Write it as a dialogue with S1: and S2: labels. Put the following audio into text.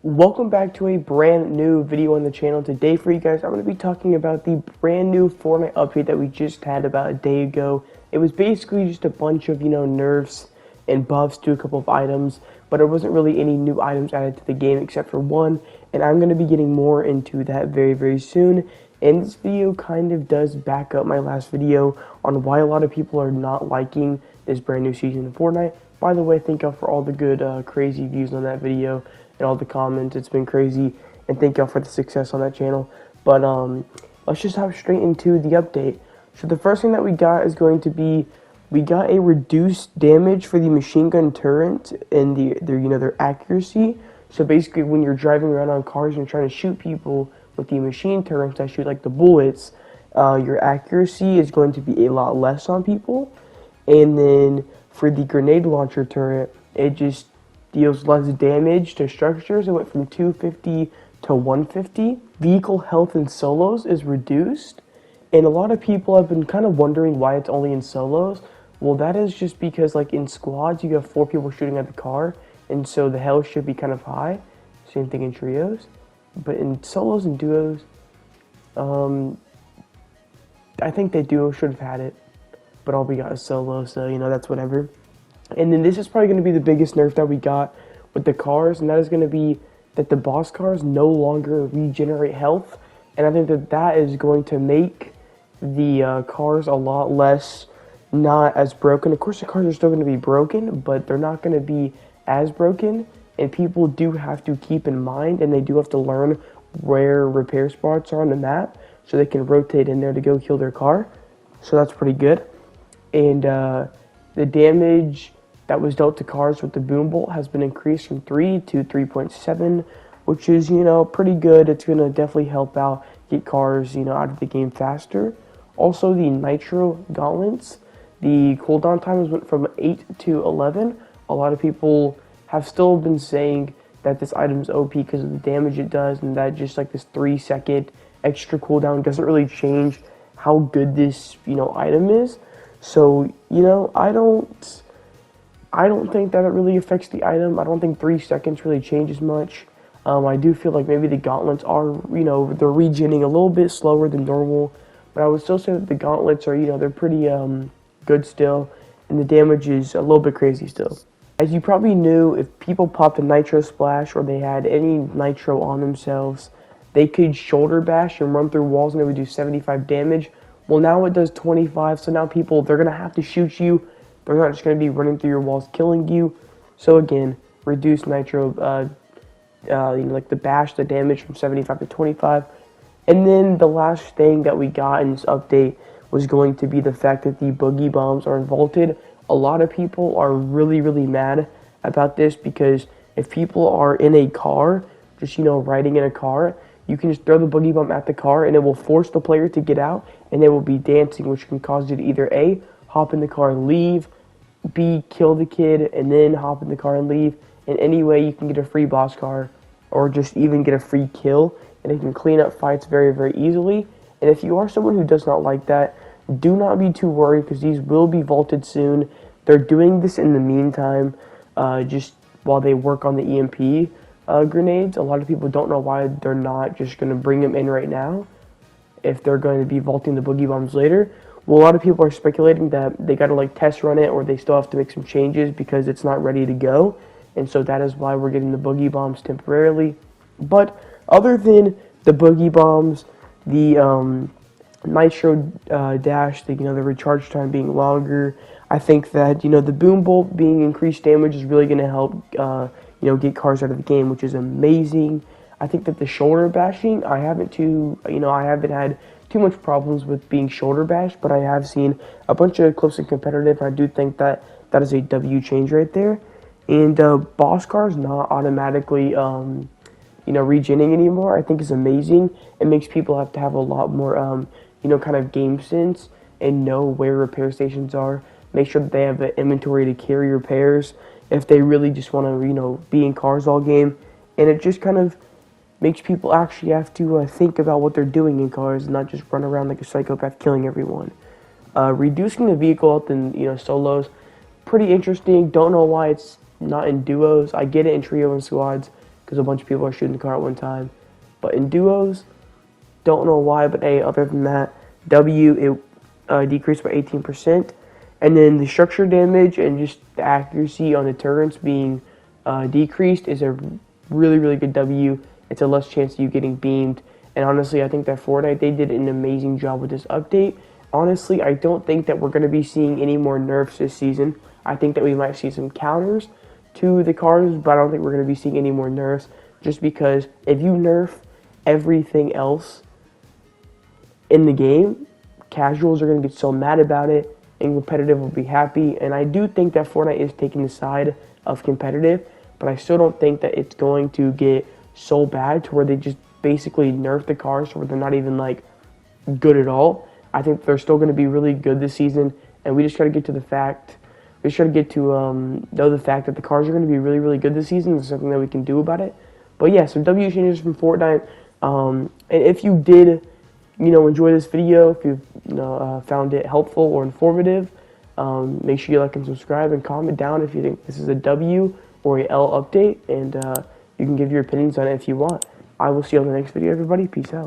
S1: Welcome back to a brand new video on the channel. Today for you guys, I'm going to be talking about the brand new Fortnite update that we just had about a day ago. It was basically just a bunch of, nerfs and buffs to a couple of items, but there wasn't really any new items added to the game except for one, and I'm going to be getting more into that very soon. And this video kind of does back up my last video on why a lot of people are not liking this brand new season of Fortnite. By the way, thank y'all for all the good, crazy views on that video and all the comments. It's been crazy, and thank y'all for the success on that channel. But let's just hop straight into the update. So the first thing that we got is going to be, we got a reduced damage for the machine gun turret and their accuracy. So basically, when you're driving around on cars and you're trying to shoot people with the machine turrets that shoot like the bullets, your accuracy is going to be a lot less on people. And then for the grenade launcher turret, it just deals less damage to structures. It went from 250 to 150. Vehicle health in solos is reduced, and a lot of people have been kind of wondering why it's only in solos. Well, that is just because like in squads you have 4 people shooting at the car, and so the health should be kind of high. Same thing in trios, but in solos and duos, I think the duo should have had it, but all we got is solo, so that's whatever. And then this is probably going to be the biggest nerf that we got with the cars, and that is going to be that the boss cars no longer regenerate health. And I think that that is going to make the cars a lot less, not as broken. Of course, the cars are still going to be broken, but they're not going to be as broken. And people do have to keep in mind, and they do have to learn where repair spots are on the map, so they can rotate in there to go heal their car. So that's pretty good. And the damage that was dealt to cars with the boom bolt has been increased from 3 to 3.7, which is, pretty good. It's going to definitely help out, get cars, out of the game faster. Also, the Nitro gauntlets, the cooldown times went from 8 to 11. A lot of people have still been saying that this item's OP because of the damage it does, and that just like this 3-second extra cooldown doesn't really change how good this, item is. So, I don't think that it really affects the item. I don't think 3 seconds really changes much. I do feel like maybe the gauntlets are, they're regenning a little bit slower than normal, but I would still say that the gauntlets are, they're pretty good still, and the damage is a little bit crazy still. As you probably knew, if people popped a Nitro splash or they had any Nitro on themselves, they could shoulder bash and run through walls and it would do 75 damage. Well, now it does 25, so now people, they're going to have to shoot you. They're not just going to be running through your walls killing you. So again, reduce Nitro, like the bash, the damage from 75 to 25. And then the last thing that we got in this update was going to be the fact that the Boogie bombs are vaulted. A lot of people are really mad about this because if people are in a car, just, riding in a car, you can just throw the Boogie bomb at the car and it will force the player to get out, and they will be dancing, which can cause you to either A, hop in the car and leave, B, kill the kid and then hop in the car and leave. In any way you can get a free boss car or just even get a free kill, and it can clean up fights very easily. And if you are someone who does not like that, do not be too worried because these will be vaulted soon. They're doing this in the meantime, just while they work on the EMP grenades. A lot of people don't know why they're not just going to bring them in right now if they're going to be vaulting the Boogie bombs later. Well, a lot of people are speculating that they got to like test run it, or they still have to make some changes because it's not ready to go. And so that is why we're getting the Boogie bombs temporarily. But other than the Boogie bombs, the Nitro dash, the recharge time being longer, I think that the boom bolt being increased damage is really going to help get cars out of the game, which is amazing. I think that the shoulder bashing, I haven't had too much problems with being shoulder bashed, but I have seen a bunch of clips in competitive. I do think that that is a W change right there. And boss cars not automatically regenning anymore, I think is amazing. It makes people have to have a lot more kind of game sense and know where repair stations are. Make sure that they have an inventory to carry repairs if they really just want to be in cars all game. And it just kind of makes people actually have to think about what they're doing in cars and not just run around like a psychopath killing everyone. Reducing the vehicle health in solos, pretty interesting. Don't know why it's not in duos. I get it in trio and squads. because a bunch of people are shooting the car at one time. But in duos, don't know why, but A, other than that, W, it decreased by 18%. And then the structure damage and just the accuracy on the turrets being decreased is a really, really good W. It's a less chance of you getting beamed. And honestly, I think that Fortnite, they did an amazing job with this update. Honestly, I don't think that we're going to be seeing any more nerfs this season. I think that we might see some counters to the cars, but I don't think we're going to be seeing any more nerfs, just because if you nerf everything else in the game, casuals are going to get so mad about it, and competitive will be happy. And I do think that Fortnite is taking the side of competitive, but I still don't think that it's going to get so bad to where they just basically nerf the cars to where they're not even like good at all. I think they're still going to be really good this season, and we just got to get to the fact. We just got to get to know the fact that the cars are going to be really, really good this season. There's something that we can do about it. But yeah, some W changes from Fortnite. And if you did, enjoy this video, if you found it helpful or informative, make sure you like and subscribe and comment down if you think this is a W or a L update, and you can give your opinions on it if you want. I will see you on the next video, everybody. Peace out.